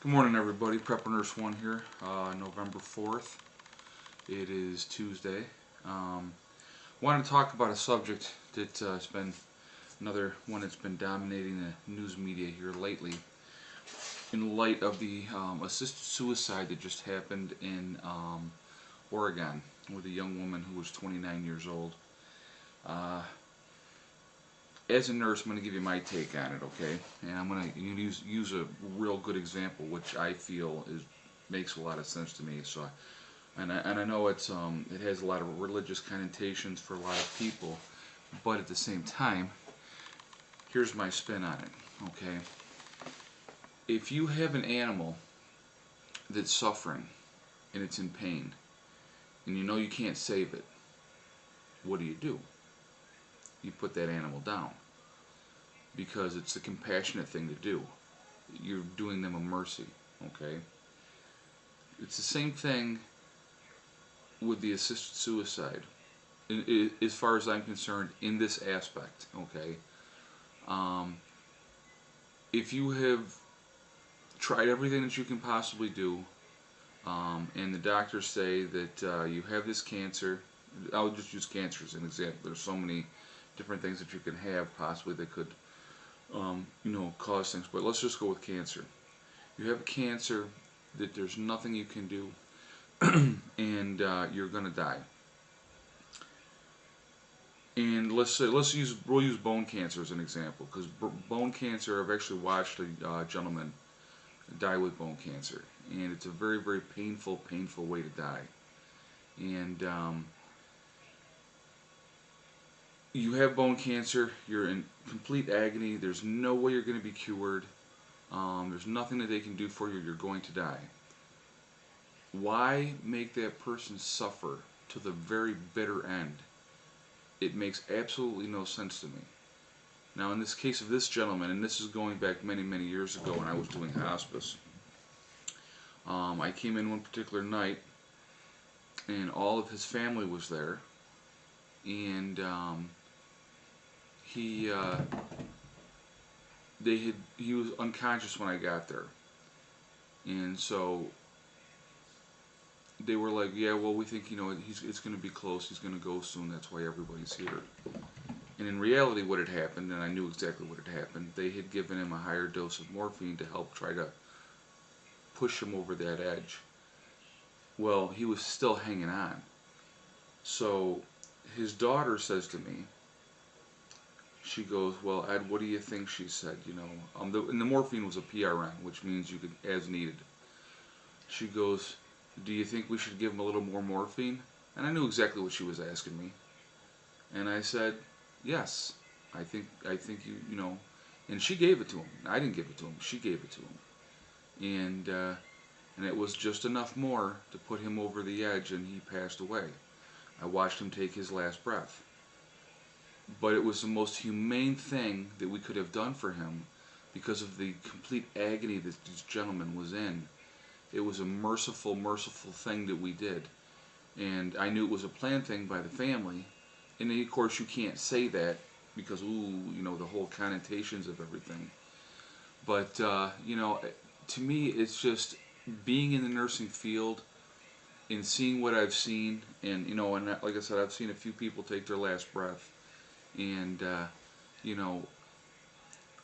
Good morning, everybody. Prepper Nurse 1 here, November 4th. It is Tuesday. Wanted to talk about a subject that has been another one that's been dominating the news media here lately in light of the assisted suicide that just happened in Oregon with a young woman who was 29 years old. As a nurse, I'm going to give you my take on it, okay? And I'm going to use a real good example, which I feel makes a lot of sense to me. So, I know it has a lot of religious connotations for a lot of people, but at the same time, here's my spin on it, okay? If you have an animal that's suffering and it's in pain, and you know you can't save it, what do? You put that animal down, because it's the compassionate thing to do. You're doing them a mercy, okay? It's the same thing with the assisted suicide, as far as I'm concerned, in this aspect, okay? If you have tried everything that you can possibly do, and the doctors say that you have this cancer, I'll just use cancer as an example. There's so many different things that you can have possibly that could cause things, but let's just go with cancer. You have cancer that there's nothing you can do, and you're gonna die. And we'll use bone cancer as an example, because bone cancer, I've actually watched a gentleman die with bone cancer, and it's a very, very painful way to die. And you have bone cancer, you're in complete agony, there's no way you're going to be cured, there's nothing that they can do for you, you're going to die. Why make that person suffer to the very bitter end? It makes absolutely no sense to me. Now, in this case of this gentleman, and this is going back many, many years ago when I was doing hospice, I came in one particular night, and all of his family was there, and he was unconscious when I got there, and so they were like, yeah, well, we think it's going to be close, he's going to go soon, that's why everybody's here. And in reality, what had happened, and I knew exactly what had happened, they had given him a higher dose of morphine to help try to push him over that edge. Well, he was still hanging on. So his daughter says to me, she goes, well, Ed, what do you think? She said, and the morphine was a PRN, which means you could, as needed. She goes, do you think we should give him a little more morphine? And I knew exactly what she was asking me. And I said, yes, I think and she gave it to him. I didn't give it to him, she gave it to him. And it was just enough more to put him over the edge, and he passed away. I watched him take his last breath. But it was the most humane thing that we could have done for him because of the complete agony that this gentleman was in. It was a merciful thing that we did. And I knew it was a planned thing by the family. And of course you can't say that because, the whole connotations of everything. But, to me it's just being in the nursing field and seeing what I've seen. And, and like I said, I've seen a few people take their last breath. And,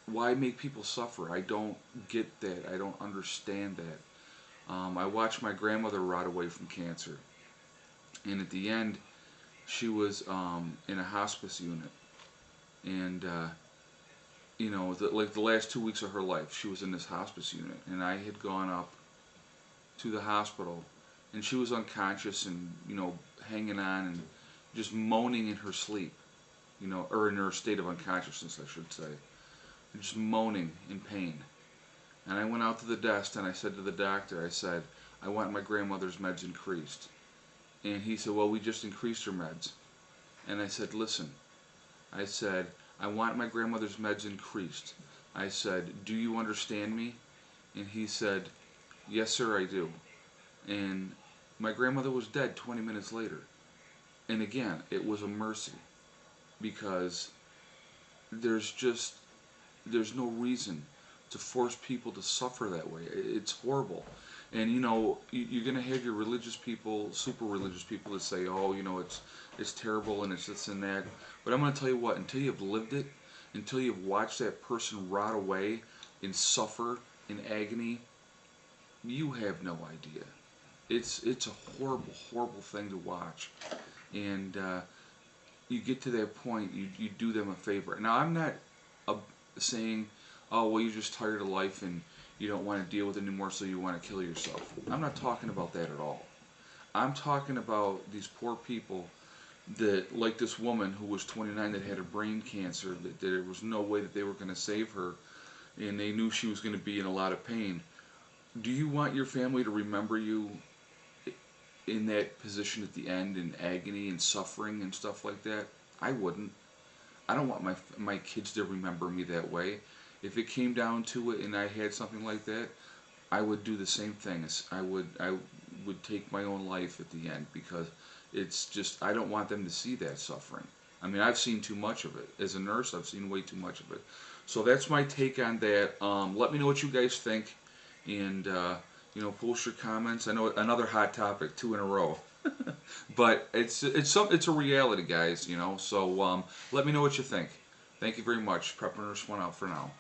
why make people suffer? I don't get that. I don't understand that. I watched my grandmother rot away from cancer. And at the end, she was in a hospice unit. And, like the last 2 weeks of her life, she was in this hospice unit. And I had gone up to the hospital, and she was unconscious and, hanging on and just moaning in her sleep. Or in her state of unconsciousness, I should say. Just moaning in pain. And I went out to the desk and I said to the doctor, I said, I want my grandmother's meds increased. And he said, well, we just increased her meds. And I said, listen, I said, I want my grandmother's meds increased. I said, do you understand me? And he said, yes, sir, I do. And my grandmother was dead 20 minutes later. And again, it was a mercy. Because there's no reason to force people to suffer that way. It's horrible. And you're going to have your religious people, super religious people, that say, "Oh, it's terrible and it's this and that." But I'm going to tell you what: until you've lived it, until you've watched that person rot away and suffer in agony, you have no idea. It's a horrible, horrible thing to watch. And you get to that point, you do them a favor. Now, I'm not uh, saying, "Oh, well, you're just tired of life and you don't want to deal with it anymore, so you want to kill yourself." I'm not talking about that at all. I'm talking about these poor people that, like this woman who was 29 that had a brain cancer, that there was no way that they were going to save her, and they knew she was going to be in a lot of pain. Do you want your family to remember you in that position at the end, in agony and suffering and stuff like that? I wouldn't. I don't want my kids to remember me that way. If it came down to it and I had something like that, I would do the same thing. I would take my own life at the end, because it's just, I don't want them to see that suffering. I mean, I've seen too much of it. As a nurse, I've seen way too much of it. So that's my take on that. Let me know what you guys think, and post your comments. I know another hot topic, 2 in a row. But it's a reality, guys. So let me know what you think. Thank you very much. Prep Nurse 1 out for now.